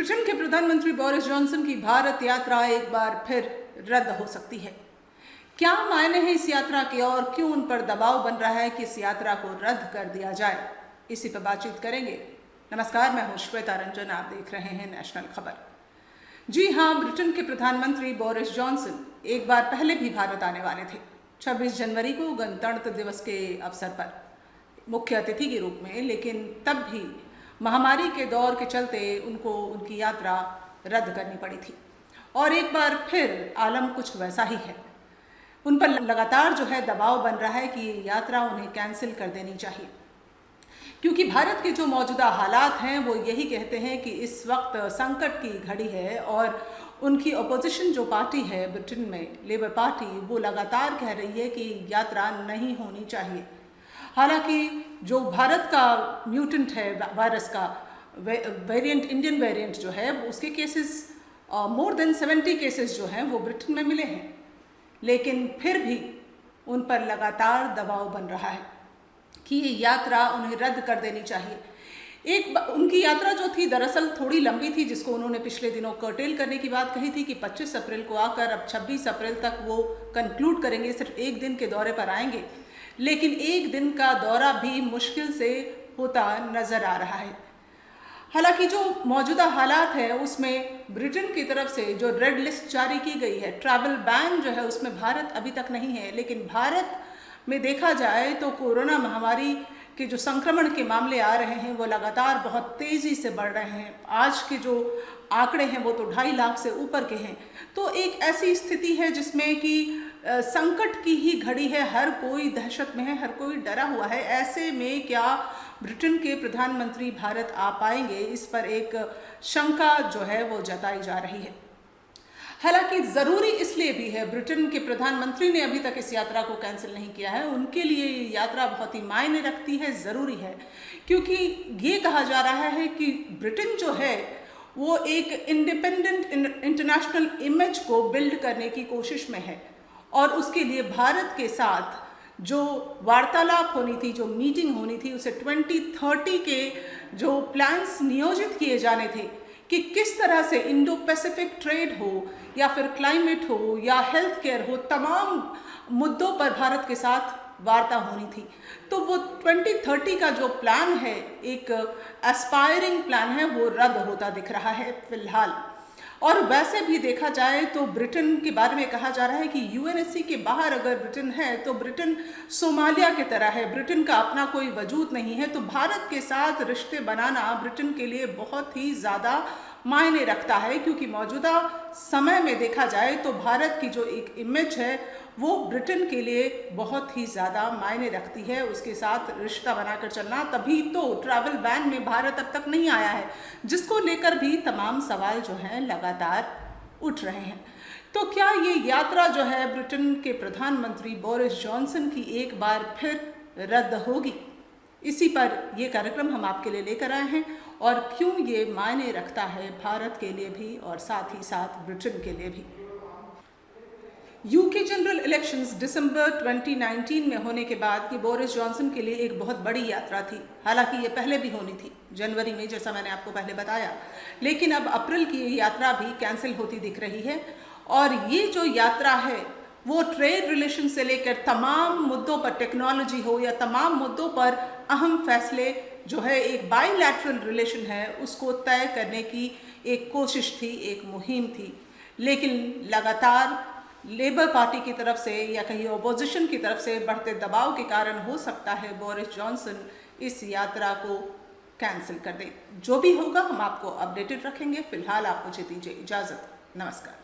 Britain के प्रधानमंत्री Boris Johnson की भारत यात्रा एक बार फिर रद्द हो सकती है। क्या मायने हैं इस यात्रा के और क्यों उन पर दबाव बन रहा है कि इस यात्रा को रद्द कर दिया जाए, इसी पर बातचीत करेंगे। नमस्कार, मैं हूं श्वेता रंजन, आप देख रहे हैं नेशनल खबर। जी हां, ब्रिटेन के प्रधानमंत्री बोरिस जॉनसन एक बार पहले भी भारत आने वाले थे। 26 जनवरी को गणतंत्र दिवस के अवसर पर मुख्य अतिथि के रूप में, लेकिन तब भी महामारी के दौर के चलते उनको उनकी यात्रा रद्द करनी पड़ी थी। और एक बार फिर आलम कुछ वैसा ही है। उन पर लगातार जो है दबाव बन रहा है कि ये यात्रा उन्हें कैंसिल कर देनी चाहिए, क्योंकि भारत के जो मौजूदा हालात हैं वो यही कहते हैं कि इस वक्त संकट की घड़ी है और उनकी अपोजिशन जो पार्टी है ब्रिटेन में, लेबर पार्टी, वो लगातार कह रही है कि यात्रा नहीं होनी चाहिए। हालांकि जो भारत का म्यूटेंट है वायरस का वेरिएंट, इंडियन वेरिएंट जो है, उसके केसेस मोर देन 70 केसेस जो हैं वो ब्रिटेन में मिले हैं, लेकिन फिर भी उन पर लगातार दबाव बन रहा है कि ये यात्रा उन्हें रद्द कर देनी चाहिए। उनकी यात्रा जो थी दरअसल थोड़ी लंबी थी, जिसको उन्होंने पिछले दिनों कर्टेल करने की बात कही थी कि 25 अप्रैल को आकर अब 26 अप्रैल तक वो कंक्लूड करेंगे, सिर्फ एक दिन के दौरे पर आएंगे। लेकिन एक दिन का दौरा भी मुश्किल से होता नजर आ रहा है। हालांकि जो मौजूदा हालात है उसमें ब्रिटेन की तरफ से जो रेड लिस्ट जारी की गई है, ट्रैवल बैन जो है, उसमें भारत अभी तक नहीं है। लेकिन भारत में देखा जाए तो कोरोना महामारी के जो संक्रमण के मामले आ रहे हैं वो लगातार बहुत तेज़ी से बढ़ रहे हैं। आज के जो आंकड़े हैं वो तो 2.5 लाख से ऊपर के हैं। तो एक ऐसी स्थिति है जिसमें कि संकट की ही घड़ी है, हर कोई दहशत में है, हर कोई डरा हुआ है। ऐसे में क्या ब्रिटेन के प्रधानमंत्री भारत आ पाएंगे, इस पर एक शंका जो है वो जताई जा रही है। हालांकि ज़रूरी इसलिए भी है, ब्रिटेन के प्रधानमंत्री ने अभी तक इस यात्रा को कैंसिल नहीं किया है, उनके लिए ये यात्रा बहुत ही मायने रखती है, ज़रूरी है, क्योंकि ये कहा जा रहा है कि ब्रिटेन जो है वो एक इंडिपेंडेंट इंटरनेशनल इमेज को बिल्ड करने की कोशिश में है और उसके लिए भारत के साथ जो वार्तालाप होनी थी, जो मीटिंग होनी थी, उसे 2030 के जो प्लान्स नियोजित किए जाने थे कि किस तरह से इंडो पैसिफिक ट्रेड हो या फिर क्लाइमेट हो या हेल्थ केयर हो, तमाम मुद्दों पर भारत के साथ वार्ता होनी थी। तो वो 2030 का जो प्लान है, एक एस्पायरिंग प्लान है, वो रद्द होता दिख रहा है फिलहाल। और वैसे भी देखा जाए तो ब्रिटेन के बारे में कहा जा रहा है कि यूएनएससी के बाहर अगर ब्रिटेन है तो ब्रिटेन सोमालिया की तरह है, ब्रिटेन का अपना कोई वजूद नहीं है। तो भारत के साथ रिश्ते बनाना ब्रिटेन के लिए बहुत ही ज़्यादा मायने रखता है, क्योंकि मौजूदा समय में देखा जाए तो भारत की जो एक इमेज है वो ब्रिटेन के लिए बहुत ही ज़्यादा मायने रखती है, उसके साथ रिश्ता बनाकर चलना। तभी तो ट्रैवल बैन में भारत अब तक नहीं आया है, जिसको लेकर भी तमाम सवाल जो हैं लगातार उठ रहे हैं। तो क्या ये यात्रा जो है ब्रिटेन के प्रधानमंत्री बोरिस जॉनसन की एक बार फिर रद्द होगी, इसी पर ये कार्यक्रम हम आपके लिए लेकर आए हैं और क्यों ये मायने रखता है भारत के लिए भी और साथ ही साथ ब्रिटेन के लिए भी। यूके जनरल इलेक्शंस दिसंबर 2019 में होने के बाद कि बोरिस जॉनसन के लिए एक बहुत बड़ी यात्रा थी। हालांकि ये पहले भी होनी थी जनवरी में, जैसा मैंने आपको पहले बताया, लेकिन अब अप्रैल की यात्रा भी कैंसिल होती दिख रही है। और ये जो यात्रा है वो ट्रेड रिलेशन से लेकर तमाम मुद्दों पर, टेक्नोलॉजी हो या तमाम मुद्दों पर अहम फैसले जो है, एक बायलैटरल रिलेशन है, उसको तय करने की एक कोशिश थी, एक मुहिम थी। लेकिन लगातार लेबर पार्टी की तरफ से या कहीं अपोजिशन की तरफ से बढ़ते दबाव के कारण हो सकता है बोरिस जॉनसन इस यात्रा को कैंसिल कर दें। जो भी होगा हम आपको अपडेटेड रखेंगे। फिलहाल आप मुझे दीजिए इजाज़त। नमस्कार।